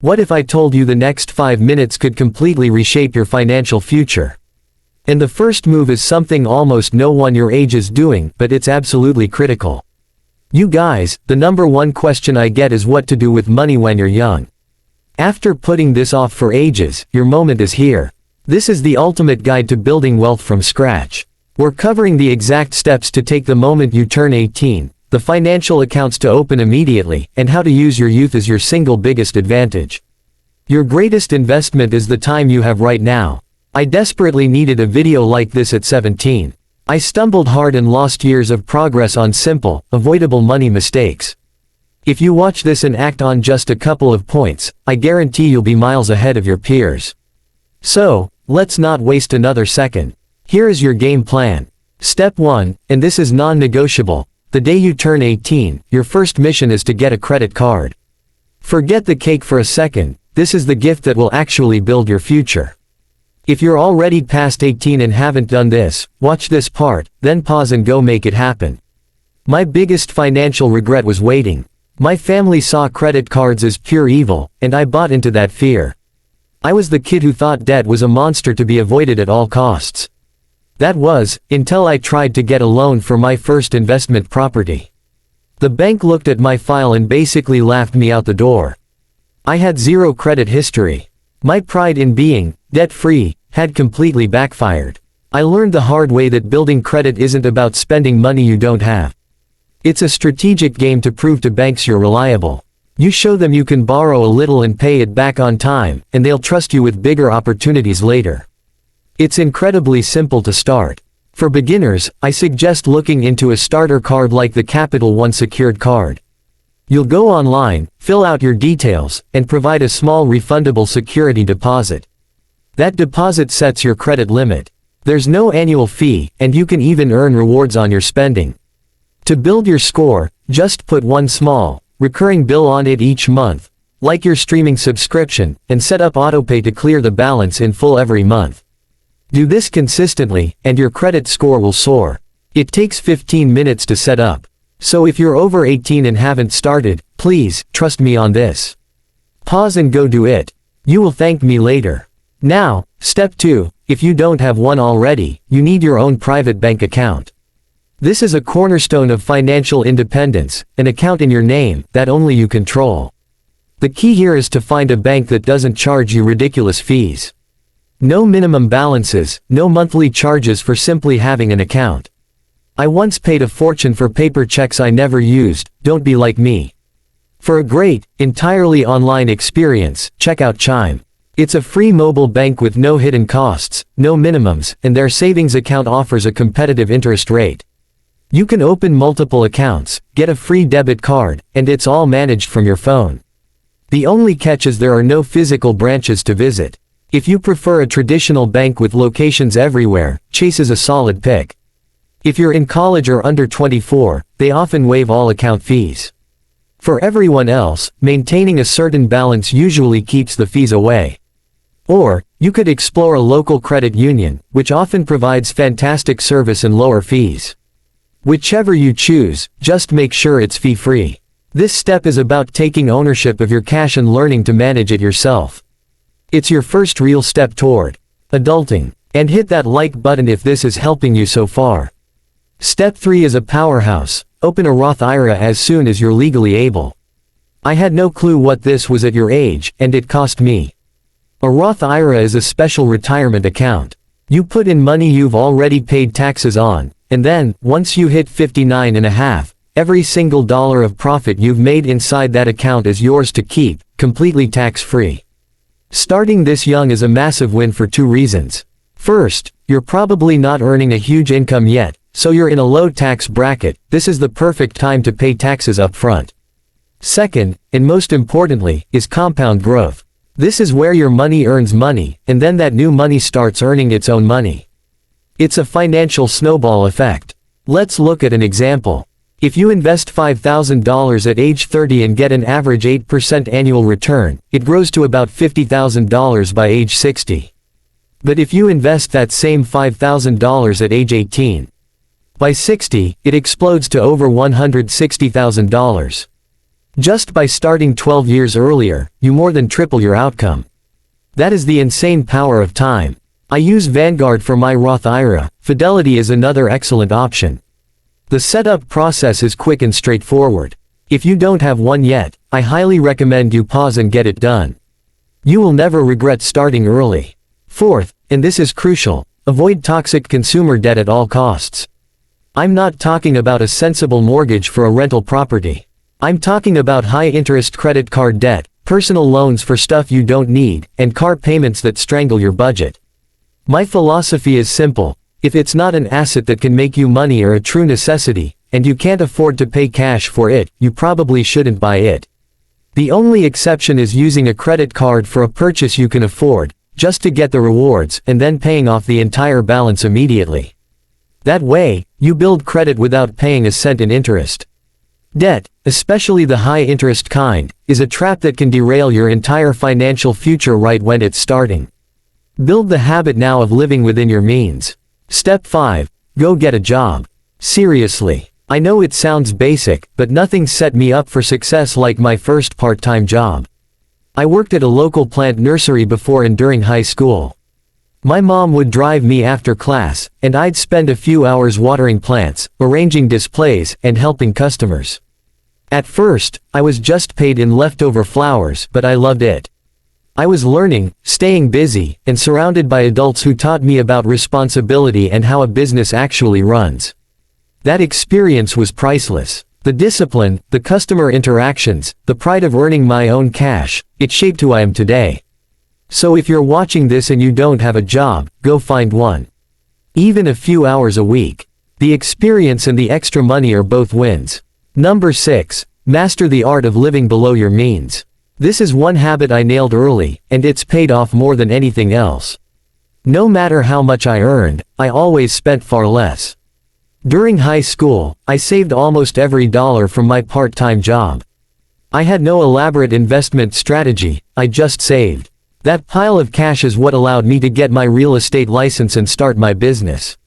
What if I told you the next 5 minutes could completely reshape your financial future? And the first move is something almost no one your age is doing, but it's absolutely critical. You guys, the number one question I get is what to do with money when you're young. After putting this off for ages, your moment is here. This is the ultimate guide to building wealth from scratch. We're covering the exact steps to take the moment you turn 18, the financial accounts to open immediately, and how to use your youth as your single biggest advantage. Your greatest investment is the time you have right now. I desperately needed a video like this at 17. I stumbled hard and lost years of progress on simple, avoidable money mistakes. If you watch this and act on just a couple of points, I guarantee you'll be miles ahead of your peers. So, let's not waste another second. Here is your game plan. Step 1, and this is non-negotiable. The day you turn 18, your first mission is to get a credit card. Forget the cake for a second, this is the gift that will actually build your future. If you're already past 18 and haven't done this, watch this part, then pause and go make it happen. My biggest financial regret was waiting. My family saw credit cards as pure evil, and I bought into that fear. I was the kid who thought debt was a monster to be avoided at all costs. That was, until I tried to get a loan for my first investment property. The bank looked at my file and basically laughed me out the door. I had zero credit history. My pride in being debt-free had completely backfired. I learned the hard way that building credit isn't about spending money you don't have. It's a strategic game to prove to banks you're reliable. You show them you can borrow a little and pay it back on time, and they'll trust you with bigger opportunities later. It's incredibly simple to start. For beginners, I suggest looking into a starter card like the Capital One secured card. You'll go online, fill out your details, and provide a small refundable security deposit. That deposit sets your credit limit. There's no annual fee, and you can even earn rewards on your spending. To build your score, just put one small, recurring bill on it each month, like your streaming subscription, and set up autopay to clear the balance in full every month. Do this consistently, and your credit score will soar. It takes 15 minutes to set up. So if you're over 18 and haven't started, please, trust me on this. Pause and go do it. You will thank me later. Now, step 2, if you don't have one already, you need your own private bank account. This is a cornerstone of financial independence, an account in your name, that only you control. The key here is to find a bank that doesn't charge you ridiculous fees. No minimum balances, no monthly charges for simply having an account. I once paid a fortune for paper checks I never used, don't be like me. For a great, entirely online experience, check out Chime. It's a free mobile bank with no hidden costs, no minimums, and their savings account offers a competitive interest rate. You can open multiple accounts, get a free debit card, and it's all managed from your phone. The only catch is there are no physical branches to visit. If you prefer a traditional bank with locations everywhere, Chase is a solid pick. If you're in college or under 24, they often waive all account fees. For everyone else, maintaining a certain balance usually keeps the fees away. Or, you could explore a local credit union, which often provides fantastic service and lower fees. Whichever you choose, just make sure it's fee-free. This step is about taking ownership of your cash and learning to manage it yourself. It's your first real step toward adulting. And hit that like button if this is helping you so far. Step 3 is a powerhouse. Open a Roth IRA as soon as you're legally able. I had no clue what this was at your age, and it cost me. A Roth IRA is a special retirement account. You put in money you've already paid taxes on, and then, once you hit 59 and a half, every single dollar of profit you've made inside that account is yours to keep, completely tax-free. Starting this young is a massive win for 2 reasons. First, you're probably not earning a huge income yet, so you're in a low tax bracket. This is the perfect time to pay taxes up front. Second, and most importantly, is compound growth. This is where your money earns money, and then that new money starts earning its own money. It's a financial snowball effect. Let's look at an example. If you invest $5,000 at age 30 and get an average 8% annual return, it grows to about $50,000 by age 60. But if you invest that same $5,000 at age 18, by 60, it explodes to over $160,000. Just by starting 12 years earlier, you more than triple your outcome. That is the insane power of time. I use Vanguard for my Roth IRA. Fidelity is another excellent option. The setup process is quick and straightforward. If you don't have one yet, I highly recommend you pause and get it done. You will never regret starting early. Fourth, and this is crucial, avoid toxic consumer debt at all costs. I'm not talking about a sensible mortgage for a rental property. I'm talking about high-interest credit card debt, personal loans for stuff you don't need, and car payments that strangle your budget. My philosophy is simple: if it's not an asset that can make you money or a true necessity, and you can't afford to pay cash for it, you probably shouldn't buy it. The only exception is using a credit card for a purchase you can afford, just to get the rewards, and then paying off the entire balance immediately. That way, you build credit without paying a cent in interest. Debt, especially the high-interest kind, is a trap that can derail your entire financial future right when it's starting. Build the habit now of living within your means. Step 5. Go get a job. Seriously, I know it sounds basic, but nothing set me up for success like my first part-time job. I worked at a local plant nursery before and during high school. My mom would drive me after class, and I'd spend a few hours watering plants, arranging displays, and helping customers. At first, I was just paid in leftover flowers, but I loved it. I was learning, staying busy, and surrounded by adults who taught me about responsibility and how a business actually runs. That experience was priceless. The discipline, the customer interactions, the pride of earning my own cash, it shaped who I am today. So if you're watching this and you don't have a job, go find one. Even a few hours a week. The experience and the extra money are both wins. Number 6. Master the art of living below your means. This is one habit I nailed early, and it's paid off more than anything else. No matter how much I earned, I always spent far less. During high school, I saved almost every dollar from my part-time job. I had no elaborate investment strategy, I just saved. That pile of cash is what allowed me to get my real estate license and start my business.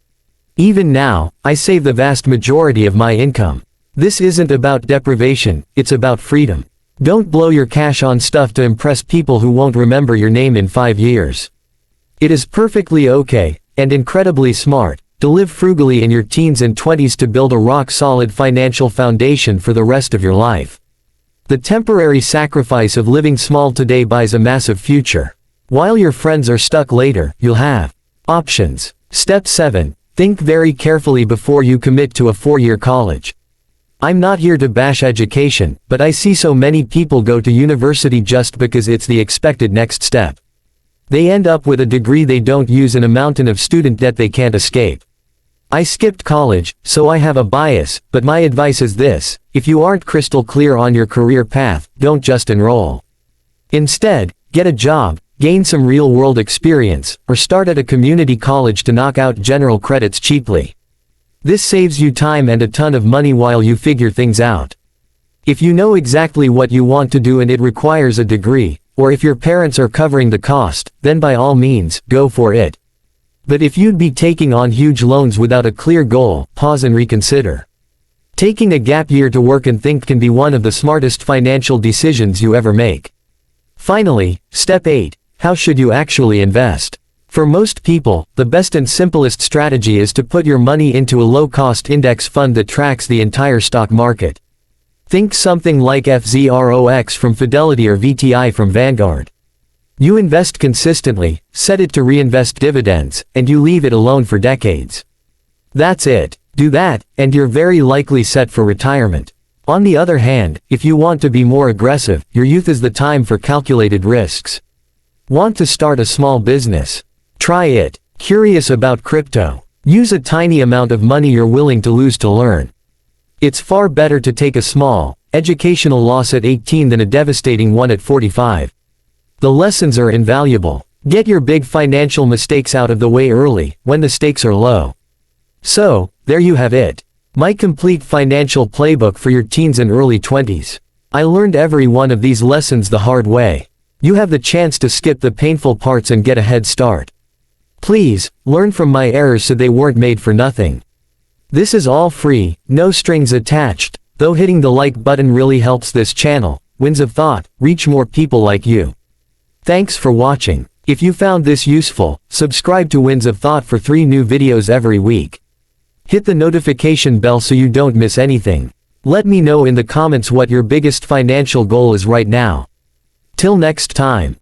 Even now, I save the vast majority of my income. This isn't about deprivation, it's about freedom. Don't blow your cash on stuff to impress people who won't remember your name in 5 years. It is perfectly okay, and incredibly smart, to live frugally in your teens and 20s to build a rock-solid financial foundation for the rest of your life. The temporary sacrifice of living small today buys a massive future. While your friends are stuck later, you'll have options. Step 7. Think very carefully before you commit to a 4-year college. I'm not here to bash education, but I see so many people go to university just because it's the expected next step. They end up with a degree they don't use and a mountain of student debt they can't escape. I skipped college, so I have a bias, but my advice is this: if you aren't crystal clear on your career path, don't just enroll. Instead, get a job, gain some real-world experience, or start at a community college to knock out general credits cheaply. This saves you time and a ton of money while you figure things out. If you know exactly what you want to do and it requires a degree, or if your parents are covering the cost, then by all means, go for it. But if you'd be taking on huge loans without a clear goal, pause and reconsider. Taking a gap year to work and think can be one of the smartest financial decisions you ever make. Finally, step 8. How should you actually invest? For most people, the best and simplest strategy is to put your money into a low-cost index fund that tracks the entire stock market. Think something like FZROX from Fidelity or VTI from Vanguard. You invest consistently, set it to reinvest dividends, and you leave it alone for decades. That's it. Do that, and you're very likely set for retirement. On the other hand, if you want to be more aggressive, your youth is the time for calculated risks. Want to start a small business? Try it. Curious about crypto? Use a tiny amount of money you're willing to lose to learn. It's far better to take a small, educational loss at 18 than a devastating one at 45. The lessons are invaluable. Get your big financial mistakes out of the way early, when the stakes are low. So, there you have it. My complete financial playbook for your teens and early 20s. I learned every one of these lessons the hard way. You have the chance to skip the painful parts and get a head start. Please, learn from my errors so they weren't made for nothing. This is all free, no strings attached. Though hitting the like button really helps this channel, Winds of Thought, reach more people like you. Thanks for watching. If you found this useful, subscribe to Winds of Thought for 3 new videos every week. Hit the notification bell so you don't miss anything. Let me know in the comments what your biggest financial goal is right now. Till next time.